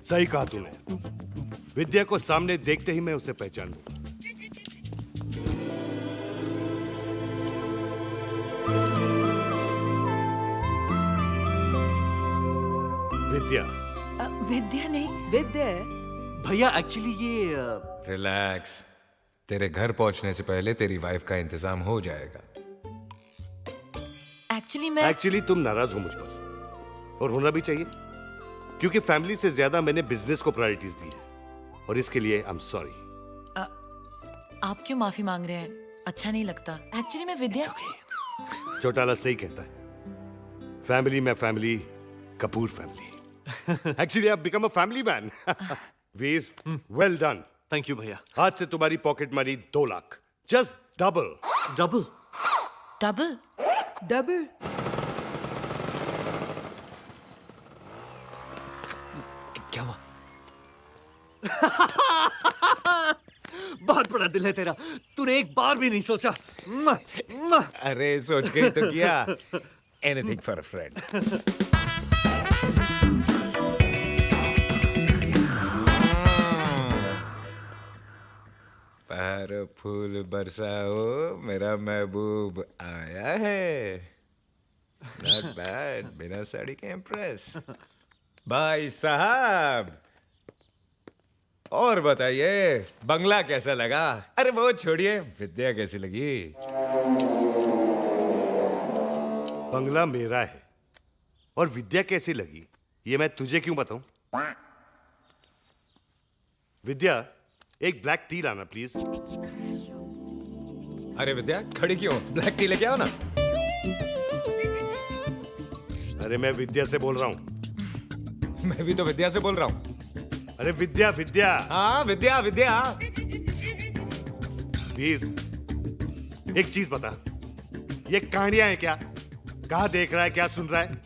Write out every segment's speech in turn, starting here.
सही कहा तूने। विद्या को सामने देखते ही मैं उसे पहचान लूंगा। विद्या। विद्या नहीं, विद्या। भैया एक्चुअली ये रिलैक्स, तेरे घर पहुंचने से पहले तेरी वाइफ का इंतजाम हो जाएगा। एक्चुअली तुम नाराज हो मुझ पर, और होना भी चाहिए, क्योंकि फैमिली से ज्यादा मैंने बिजनेस को प्रायोरिटीज दी है, और इसके लिए आई एम सॉरी। आप क्यों माफी मांग रहे हैं? अच्छा नहीं लगता। एक्चुअली मैं विद्या। चौटाला सही कहता है, फैमिली में family, Kapoor family. Actually I become a family man. Veer, well done. Thank you भैया। आज से तुम्हारी pocket money 2 lakh, just double. Double double double. क्या हुआ? बहुत बड़ा दिल है तेरा, तूने एक बार भी नहीं सोचा। अरे सोच के ही तो किया। Anything for a friend. पर फूल बरसाओ, मेरा महबूब आया है। नॉट बैड, बिना साड़ी के इम्प्रेस। भाई साहब, और बताइए बंगला कैसा लगा? अरे वो छोड़िए, विद्या कैसी लगी? बंगला मेरा है, और विद्या कैसी लगी ये मैं तुझे क्यों बताऊं? विद्या, एक ब्लैक टी लाना प्लीज। अरे विद्या, खड़ी क्यों? ब्लैक टी लेके आओ ना। अरे मैं विद्या से बोल रहा हूं। मैं भी तो विद्या से बोल रहा हूं। अरे विद्या, विद्या। हाँ विद्या, विद्या। वीर, एक चीज बता, ये कहानियां हैं क्या? कहां देख रहा है, क्या सुन रहा है?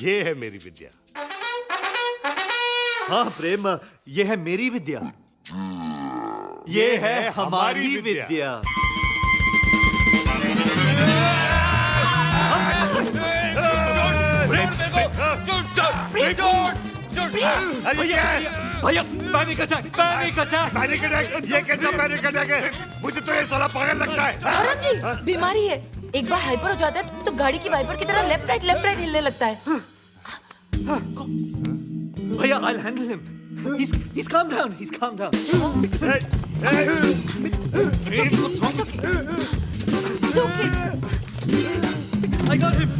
ये है मेरी विद्या। हाँ प्रेम, ये है मेरी विद्या, ये है हमारी विद्या। भैया panic attack, panic attack, panic attack? ये कैसा पैनिक अटैक है? मुझे तो ये साला पागल लगता है। धर्म जी, बीमारी है। एक बार हाइपर हो जाता है तो गाड़ी की वाइपर की तरह लेफ्ट राइट हिलने लगता है। भैया I'll handle him. He's calm down. He's calm down. It's okay. I got him.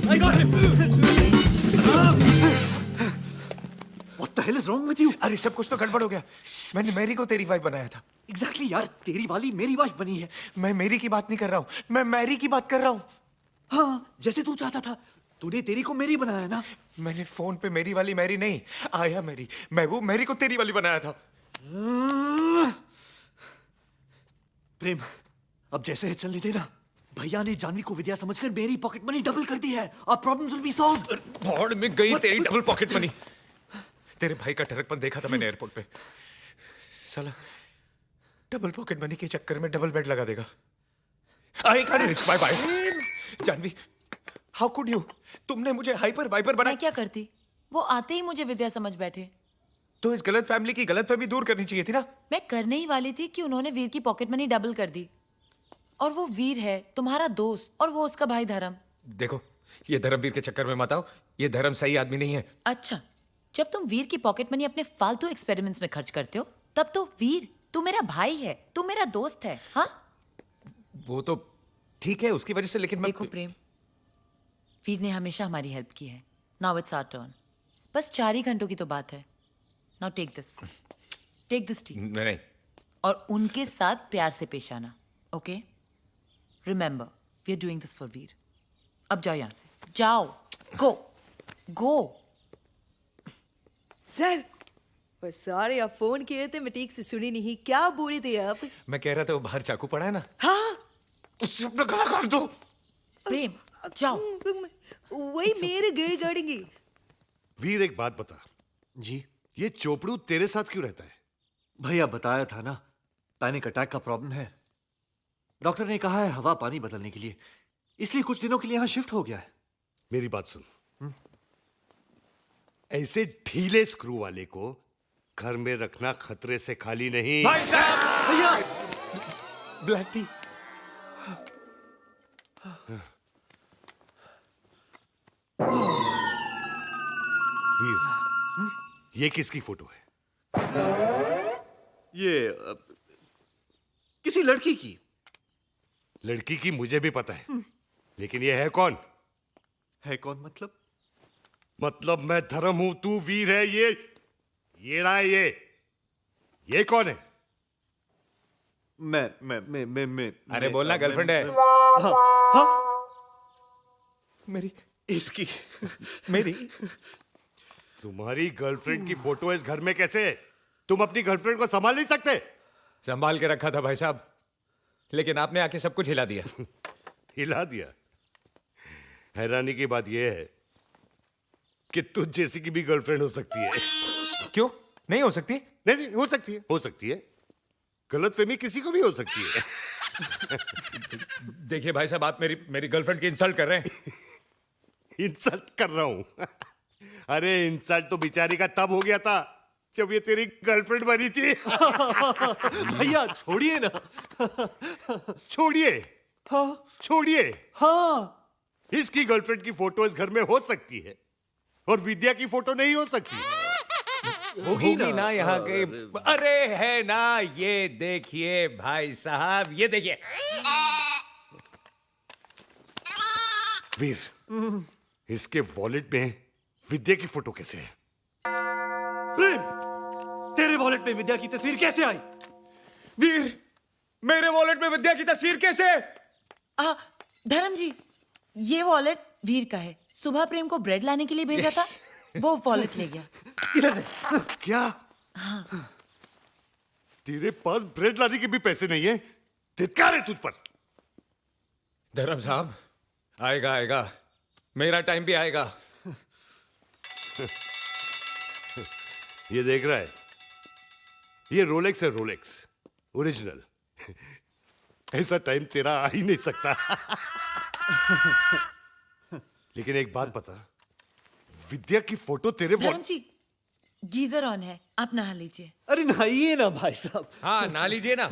I got him. What the hell is wrong with you? अरे सब कुछ तो गड़बड़ हो गया। मैंने मैरी को तेरी वाइफ बनाया था। Exactly यार, तेरी वाली मेरी वाइफ बनी है। मैं मेरी की बात नहीं कर रहा हूँ, मैं मैरी की बात कर रहा हूँ। हाँ, जैसे तू चाहता था। तूने तेरी को मेरी बनाया ना? मैंने फोन पे मेरी वाली मैरी नहीं, आया मेरी, महबूब मैरी को तेरी वाली बनाया था। प्रेम, अब जैसे है चलने देना। भैया ने जानवी को विद्या समझकर मेरी पॉकेट मनी डबल कर दी है। Our problems will be solved. भाड़ में गई तेरी डबल पॉकेट मनी। तेरे भाई का टरकपन देखा था मैंने एयरपोर्ट पे। साला डबल पॉकेट मनी के चक्कर में डबल बेड लगा देगा। I can't risk my wife. Janvi, how could you? तुमने मुझे हाइपर वाइपर बनाया। मैं क्या करती? वो आते ही मुझे विद्या समझ बैठे। तो इस गलत फैमिली की गलतफहमी दूर करनी चाहिए थी ना। मैं करने ही वाली थी कि उन्होंने वीर की पॉकेट मनी डबल कर दी। और वो वीर है तुम्हारा दोस्त, और वो उसका भाई धर्म। देखो, ये धर्मवीर के चक्कर में मत आओ। ये धर्म सही आदमी नहीं है। अच्छा, जब तुम वीर की पॉकेट मनी अपने फालतू एक्सपेरिमेंट्स में खर्च करते हो, तब तो वीर तू मेरा भाई है, तू मेरा दोस्त है। हाँ, वो तो ठीक है उसकी वजह से, लेकिन मैं देखो प्रेम, वीर ने हमेशा हमारी हेल्प की है। Now it's our turn. बस 4 ही घंटों की तो बात है। नाउ टेक दिस टी, नहीं। और उनके साथ प्यार से पेश आना। Okay, remember we are doing this for Veer. अब जाओ यहां से, जाओ, गो। सर, सॉरी, आप फोन किए थे, मैं ठीक से सुनी नहीं। क्या बोल रहे थे आप? मैं कह रहा था वो बाहर चाकू पड़ा है ना, हाँ, उससे अपना गला काट दो। प्रेम जाओ। वही मेरे गए गाड़ेंगे। वीर, एक बात बता, जी ये चोपड़ू तेरे साथ क्यों रहता है? भैया बताया था ना, पैनिक अटैक का प्रॉब्लम है। डॉक्टर ने कहा है हवा पानी बदलने के लिए। इसलिए कुछ दिनों के लिए यहाँ शिफ्ट हो गया है। मेरी बात सुन। ऐसे ढीले स्क्रू वाले को घर में रखना खतरे से खाली नहीं। भाई साहब भैया ब्लैक टी। वीर, ये किसकी फोटो है? ये किसी लड़की की। लड़की की मुझे भी पता है, लेकिन ये है कौन? है कौन मतलब? मतलब मैं धर्म हूं, तू वीर है। ये रहा है ये कौन है? मैं अरे बोलना गर्लफ्रेंड है। हाँ मेरी इसकी। मेरी तुम्हारी गर्लफ्रेंड की फोटो इस घर में कैसे? तुम अपनी गर्लफ्रेंड को संभाल नहीं सकते? संभाल के रखा था भाई साहब, लेकिन आपने आके सब कुछ हिला दिया। हिला दिया? हैरानी की बात यह है कि तुझ जैसी की भी गर्लफ्रेंड हो सकती है। क्यों नहीं हो सकती? नहीं, हो सकती है, हो सकती है। गलतफहमी किसी को भी हो सकती है। देखिए भाई साहब, आप मेरी गर्लफ्रेंड की इंसल्ट कर रहे हैं। इंसल्ट कर रहा हूं? अरे इंसल्ट तो बेचारी का तब हो गया था जब ये तेरी गर्लफ्रेंड बनी थी। भैया छोड़िए ना। छोड़िए? हाँ छोड़िए? हाँ। इसकी गर्लफ्रेंड की फोटो इस घर में हो सकती है और विद्या की फोटो नहीं हो सकती। होगी ना यहाँ के। अरे है ना, ये देखिए भाई साहब, ये देखिए। वीर, इसके वॉलेट में विद्या की फोटो कैसे है? प्रेम, तेरे वॉलेट में विद्या की तस्वीर कैसे आई? वीर, मेरे वॉलेट में विद्या की तस्वीर कैसे? धर्म जी, ये वॉलेट वीर का है। सुबह प्रेम को ब्रेड लाने के लिए भेजा था, वो वॉलेट ले गया। इधर दे। क्या? तेरे पास ब्रेड लाने के भी पैसे नहीं है? धिक्कार है तुझ पर। धर्म साहब, आएगा आएगा, मेरा टाइम भी आएगा। ये देख रहा है, ये रोलेक्स है, रोलेक्स ओरिजिनल। ऐसा टाइम तेरा आ ही नहीं सकता। लेकिन एक बात बता, विद्या की फोटो तेरे धर्म जी, गीजर ऑन है, आप नहा लीजिए। अरे नहाइए ना भाई साहब। हाँ ना लीजिए ना।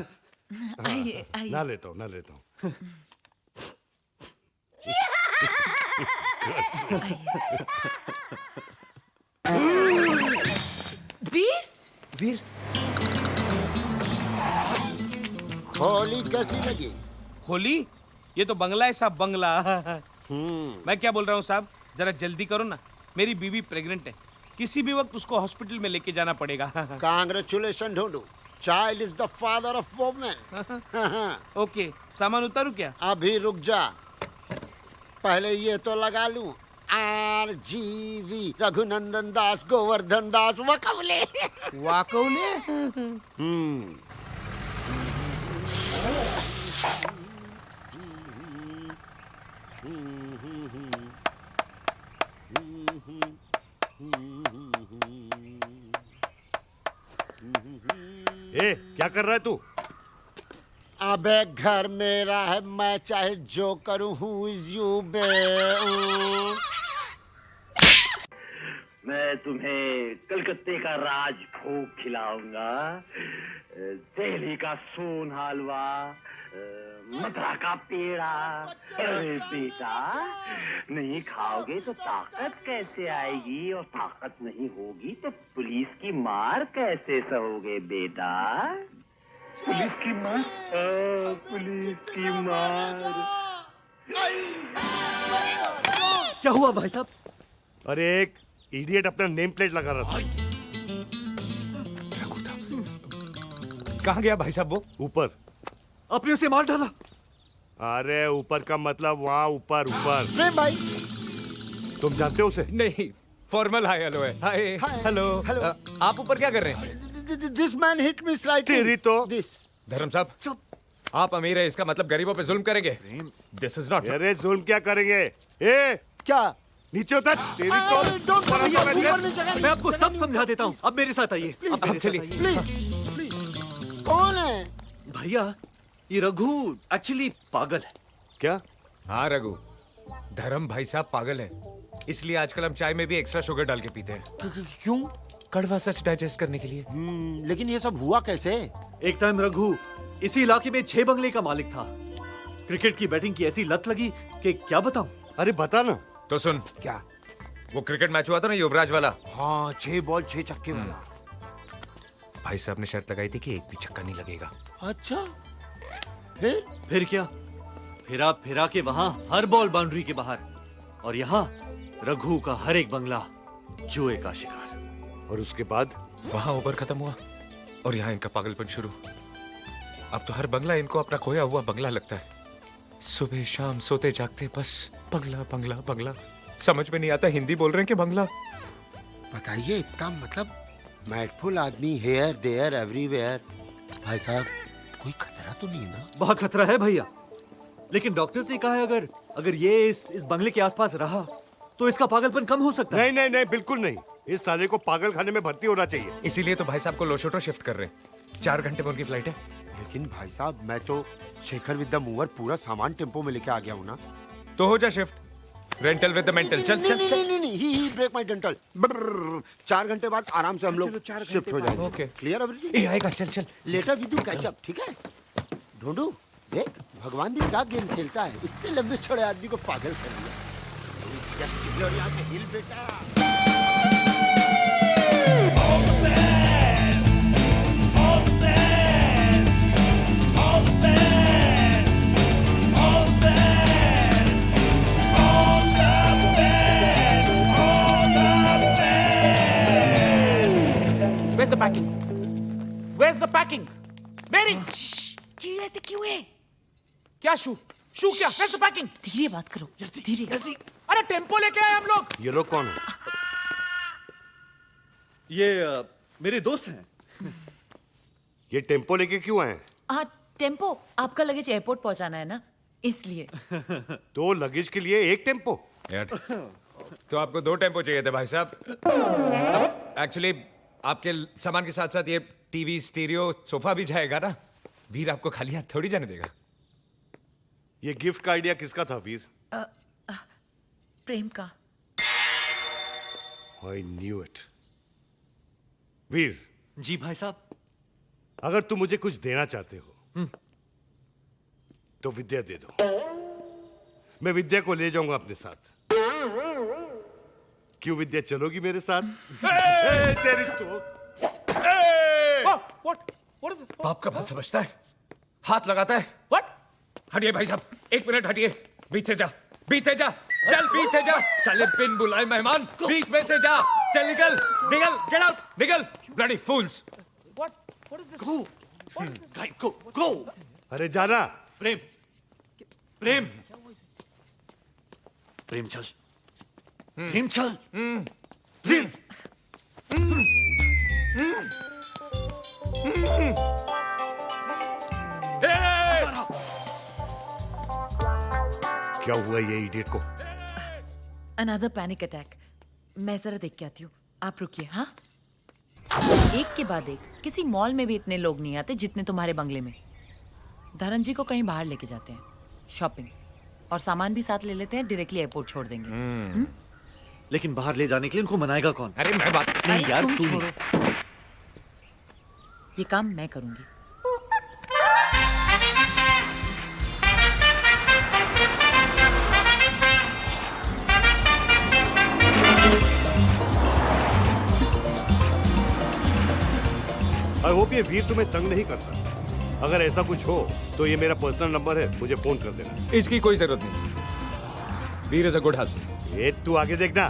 आइए आइए। ना लेता हूं, ना लेता हूं। वीर, वीर, होली कैसी लगी? होली? ये तो बंगला है साहब, बंगला। मैं क्या बोल रहा हूँ साहब, जरा जल्दी करो ना, मेरी बीवी प्रेग्नेंट है, किसी भी वक्त उसको हॉस्पिटल में लेके जाना पड़ेगा। कांग्रेचुलेशन ढूंढू। Child is the father of women. Okay, सामान उतारू क्या? अभी रुक जा, पहले ये तो लगा लूं। RGV रघुनंदन दास, गोवर्धन दास, वकवले। वाकौले? ए, क्या कर रहा है तू? अबे घर मेरा है, मैं चाहे जो करूं। हु इज यू बे? मैं तुम्हें कलकत्ते का राज भोग खिलाऊंगा, दिल्ली का सोन हलवा, मथुरा का पेड़ा। अरे बेटा, नहीं खाओगे तो ताकत कैसे आएगी, और ताकत नहीं होगी तो पुलिस की मार कैसे सहोगे बेटा? पुलिस की मार, पुलिस की मार। क्या हुआ भाई साहब? अरे एक इडियट अपना नेम प्लेट लगा रहा था। कहाँ गया भाई साहब वो? ऊपर। आपने उसे मार डाला? अरे ऊपर का मतलब वहाँ ऊपर ऊपर। प्रेम भाई, तुम जानते हो उसे? नहीं, फॉर्मल हाय हेलो है। Hi hello. हेलो। आप ऊपर क्या कर रहे हैं? This man hit me slightly. तेरी तो। दिस। धर्म साहब, चुप। आप अमीर है, इसका मतलब गरीबों पे जुल्म करेंगे? This is not. अरे जुल्म क्या करेंगे? ए, क्या? नीचे उतर। तेरी तो। अरे, don't come बड़ा here, समझ ऊपर गया? में जगह नहीं। मैं आपको सब समझा देता हूँ, अब मेरे साथ आइए। अब मेरे साथ चलिए। आइए। Please please. कौन है? भैया, ये रघु एक्चुअली पागल है। क्या? हाँ रघु, धर्म भाई साहब पागल है, इसलिए आजकल हम चाय में भी एक्स्ट्रा शुगर डाल के पीते हैं। क्यों? कड़वा सच डाइजेस्ट करने के लिए। लेकिन ये सब हुआ कैसे? एक टाइम रघु इसी इलाके में 6 बंगले का मालिक था। क्रिकेट की बैटिंग की ऐसी लत लगी कि क्या बताऊं। अरे बता ना। तो सुन, क्या? वो क्रिकेट मैच हुआ था ना युवराज वाला, हाँ, 6 बॉल 6 छक्के वाला। भाई साहब ने शर्त लगाई थी कि एक भी छक्का नहीं लगेगा। अच्छा, फिर क्या? फिरा के वहां हर बॉल बाउंड्री के बाहर, और यहाँ रघु का हर एक बंगला जुए का शिकार। और उसके बाद? वहां ओवर खत्म हुआ और यहाँ इनका पागलपन शुरू। अब तो हर बंगला इनको अपना खोया हुआ बंगला लगता है। सुबह शाम सोते जागते बस बंगला बंगला बंगला। समझ में नहीं आता हिंदी बोल रहे हैं कि बंगला। बताइए, इतना मतलब मैटफुल आदमी, हेयर देयर एवरीवेयर। भाई साहब, कोई खतरा तो नहीं ना? बहुत खतरा है भैया, लेकिन डॉक्टर्स ने कहा है अगर ये इस बंगले के आसपास रहा तो इसका पागलपन कम हो सकता है। नहीं नहीं नहीं, बिल्कुल नहीं। इस साले को पागल खाने में भर्ती होना चाहिए। इसीलिए तो भाई साहब को लोशोटो शिफ्ट कर रहे हैं। 4 घंटे में उनकी फ्लाइट है। लेकिन भाई साहब, मैं तो शेखर विद द मूवर पूरा सामान टेम्पो में लेके आ गया हूँ ना। तो हो जा shift, rental with the mental. चल चल चल। नहीं, ही ब्रेक माय डेंटल। 4 घंटे बाद आराम से हम लोग शिफ्ट हो जाएंगे। ओके। Clear everything? ए आएगा, चल चल। Later we do catch up, ठीक है? ढूंढू, देख भगवान भी क्या गेम खेलता है। इतने लंबे छोड़े आदमी को पागल कर दिया। और यहाँ से हिल बेटा। Where's the packing? Where's the packing? Mary! चिल्लाते क्यों है? क्या शू? शू क्या? Where's the packing? धीरे बात करो, धीरे। अरे टेम्पो लेके आए हम लोग। ये लोग कौन है? ये मेरे दोस्त हैं। ये टेम्पो लेके क्यों आए हैं? हाँ, टेम्पो, आपका लगेज एयरपोर्ट पहुंचाना है ना, इसलिए। तो लगेज के लिए एक टेम्पो? यार, तो आपको 2 टेम्पो चाहिए थे भाई साहब। एक्चुअली आपके सामान के साथ साथ ये टीवी, स्टीरियो, सोफा भी जाएगा ना। वीर आपको खाली हाथ थोड़ी जाने देगा। ये गिफ्ट का आइडिया किसका था वीर? प्रेम का। I knew it. वीर, जी भाई साहब। अगर तुम मुझे कुछ देना चाहते हो तो विद्या दे दो। मैं विद्या को ले जाऊंगा अपने साथ। क्यों विद्या, चलोगी मेरे साथ? तेरी तो What is it? बाप का बात समझता है, हाथ लगाता है। What? हटिए भाई साहब, 1 मिनट हटिए। बीच से जा, बीच से जा, चल बीच से जा। साले बिन बुलाए मेहमान, बीच में से जा। चल निकल, निकल, गेट आउट, निकल। Bloody fools. What is this? Go. अरे जाना। प्रेम चल। प्रेम चल। प्रेम। क्या हुआ ये इडियट को? Another panic attack. मैं जरा देख के आती हूँ, आप रुकिए। हाँ, एक के बाद एक। किसी मॉल में भी इतने लोग नहीं आते जितने तुम्हारे बंगले में। धर्म जी को कहीं बाहर लेके जाते हैं, शॉपिंग, और सामान भी साथ ले लेते हैं, डायरेक्टली एयरपोर्ट छोड़ देंगे। लेकिन बाहर ले जाने के लिए इनको मनाएगा कौन? अरे मैं बात नहीं अरे यार, तुम तू नहीं। छोड़ो, ये काम मैं करूंगी। आई होप ये वीर तुम्हें तंग नहीं करता। अगर ऐसा कुछ हो तो ये मेरा पर्सनल नंबर है, मुझे फोन कर देना। इसकी कोई जरूरत नहीं। वीर इज अ गुड हस्बैंड। ये तू आगे देखना।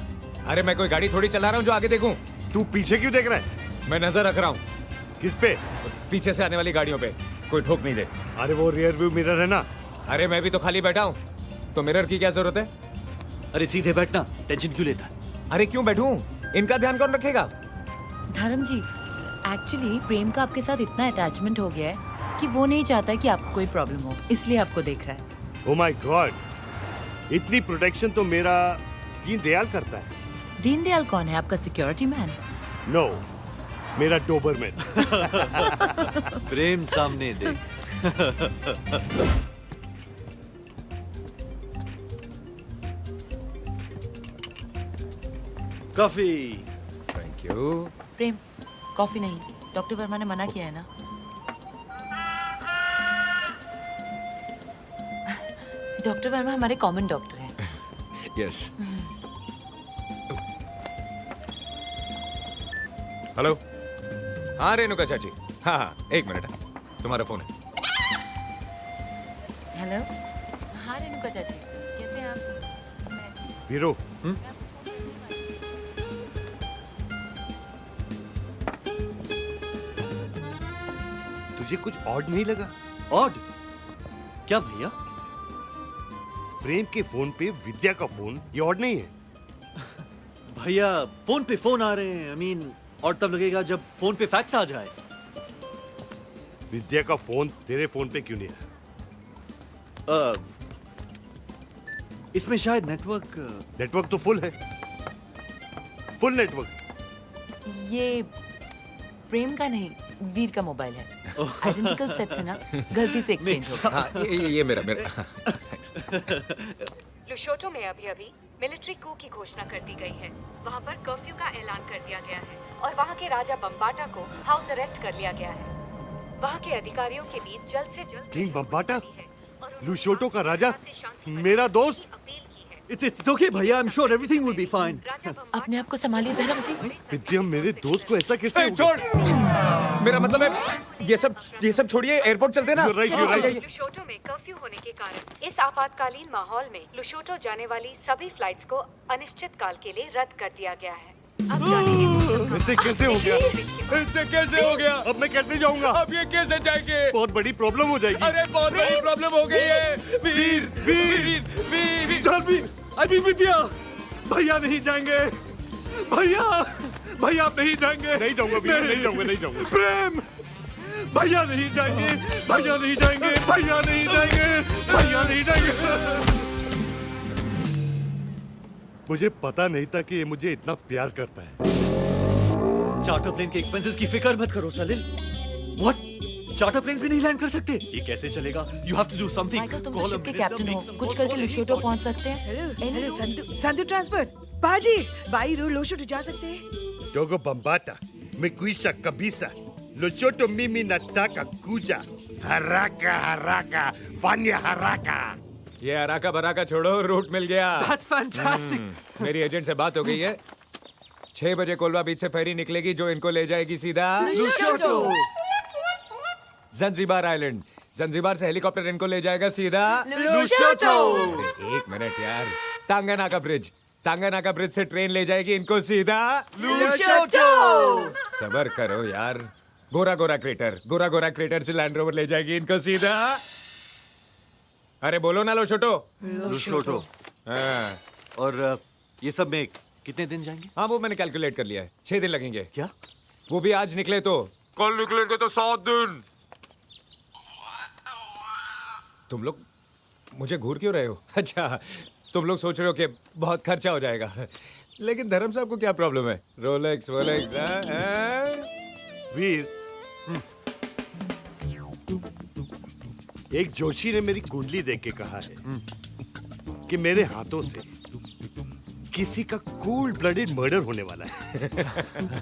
अरे मैं कोई गाड़ी थोड़ी चला रहा हूँ जो आगे देखूं। तू पीछे क्यों देख रहा है? मैं नजर रख रहा हूँ किस पे? पीछे से आने वाली गाड़ियों पे, कोई ठोक नहीं दे। अरे वो रियर व्यू मिरर है ना। अरे मैं भी तो खाली बैठा हूँ, तो मिरर की क्या जरूरत है? अरे सीधे बैठना, टेंशन क्यों लेता है? अरे क्यों बैठूं? इनका ध्यान कौन रखेगा? धर्म जी, एक्चुअली प्रेम का आपके साथ इतना अटैचमेंट हो गया है कि वो नहीं चाहता कि आपको कोई प्रॉब्लम हो, इसलिए आपको देख रहा है। ओह माय गॉड, इतनी प्रोटेक्शन तो मेरा दीनदयाल करता है। दीनदयाल कौन है? आपका सिक्योरिटी मैन? नो, मेरा डोबरमैन। प्रेम सामने देख। Coffee. Thank you. Prem, coffee नहीं, डॉक्टर वर्मा ने मना किया है ना। डॉक्टर वर्मा हमारे कॉमन डॉक्टर हैं। यस। हेलो। हाँ रेणुका चाची। हाँ हाँ, एक मिनट, तुम्हारा फोन है। हेलो। हाँ रेणुका चाची, कैसे हैं आप? वीरो, तुझे कुछ ऑड नहीं लगा? ऑड? क्या भैया? प्रेम के फोन पे विद्या का फोन, ये ऑड नहीं है? भैया फोन पे फोन आ रहे हैं। I mean, और तब लगेगा जब फोन पे फैक्स आ जाए। विद्या का फोन तेरे फोन पे क्यों नहीं है? इसमें शायद नेटवर्क। नेटवर्क तो फुल है, फुल नेटवर्क। ये प्रेम का नहीं, वीर का मोबाइल है। आइडेंटिकल सेट्स है ना, गलती से एक्सचेंज हो गया। हाँ ये मेरा। लुशोटो में अभी अभी मिलिट्री कू की घोषणा कर दी गई है। वहाँ पर कर्फ्यू का ऐलान कर दिया गया है और वहाँ के राजा बम्बाटा को हाउस अरेस्ट कर लिया गया है। वहाँ के अधिकारियों के बीच जल्द से जल्द किंग बम्बाटा? और उन्होंने लुशोटो का राजा? शांति से मेरा दोस्त? अपील की है। It's okay भैया। I'm sure everything will be fine. राजा बम्बाटा अपने आप को संभालिए धर्म जी। विद्या, मेरे दोस्त को ऐसा कैसे हो गया? छोड़। मेरा मतलब है ये सब छोड़िए, एयरपोर्ट चलते ना। You're right, you're right. लुशोटो में कर्फ्यू होने के कारण इस आपातकालीन माहौल में लुशोटो जाने वाली सभी फ्लाइट्स को अनिश्चित काल के लिए रद्द कर दिया गया है। अब जाने के मौसम ऐसे कैसे हो गया? इससे कैसे हो गया? अब मैं कैसे जाऊंगा? अब ये कैसे जाएंगे? बहुत बड़ी प्रॉब्लम हो जाएगी। अरे बहुत बड़ी प्रॉब्लम हो गई है। वीर वीर वीर जानवीर, I mean विद्या, भैया नहीं जाएंगे। भैया आप नहीं जाएंगे। नहीं जाऊंगा वीर, नहीं जाऊंगा, नहीं जाऊंगा। प्रेम, भैया नहीं जाएंगे। भैया नहीं जाएंगे। भैया नहीं जाएंगे। भैया नहीं जाएंगे। मुझे पता नहीं था कि ये मुझे इतना प्यार करता है। चार्टर प्लेन के एक्सपेंसेस की फिक्र मत करो सलिल। व्हाट? चार्टर प्लेन्स भी नहीं लैंड कर सकते? ये कैसे चलेगा? You have to do something. Michael, तुम तो शिप के कैप्टन हो, कुछ करके लुशोटो पहुंच सकते हैं। हेलो संधु ट्रांसपोर्ट बाजी बाई रो लोशोटो जा सकते हैं। Dogo Bambata, Mikuisha Kabisa, Lushoto Mimi Nataka Kuja, Haraka, Vanya Haraka. ये हराका बराका छोड़ो, रूट मिल गया। That's fantastic. मेरी एजेंट से बात हो गई है। 6 बजे कोलवा बीच से फेरी निकलेगी जो इनको ले जाएगी सीधा लुशोटो। Zanzibar island. जंजीबार से हेलीकॉप्टर इनको ले जाएगा सीधा लुशोटो। एक मिनट यार। तांगानाका ब्रिज से ट्रेन ले जाएगी इनको सीधा लुशोटो। सबर करो यार। गोरा क्रेटर से लैंड रोवर ले जाएगी इनको सीधा। अरे बोलो ना लुशोटो। हाँ और ये सब में कितने दिन जाएंगे? हाँ वो मैंने कैलकुलेट कर लिया है, 6 दिन लगेंगे। क्या? वो भी आज निकले तो कल निकलेंगे तो 7 दिन। तुम लोग मुझे घूर क्यों रहे हो? अच्छा तुम लोग सोच रहे हो कि बहुत खर्चा हो जाएगा, लेकिन धर्म साहब को क्या प्रॉब्लम है? रोलेक्स वीर, एक जोशी ने मेरी कुंडली देख के कहा है कि मेरे हाथों से किसी का कोल्ड ब्लडेड मर्डर होने वाला है।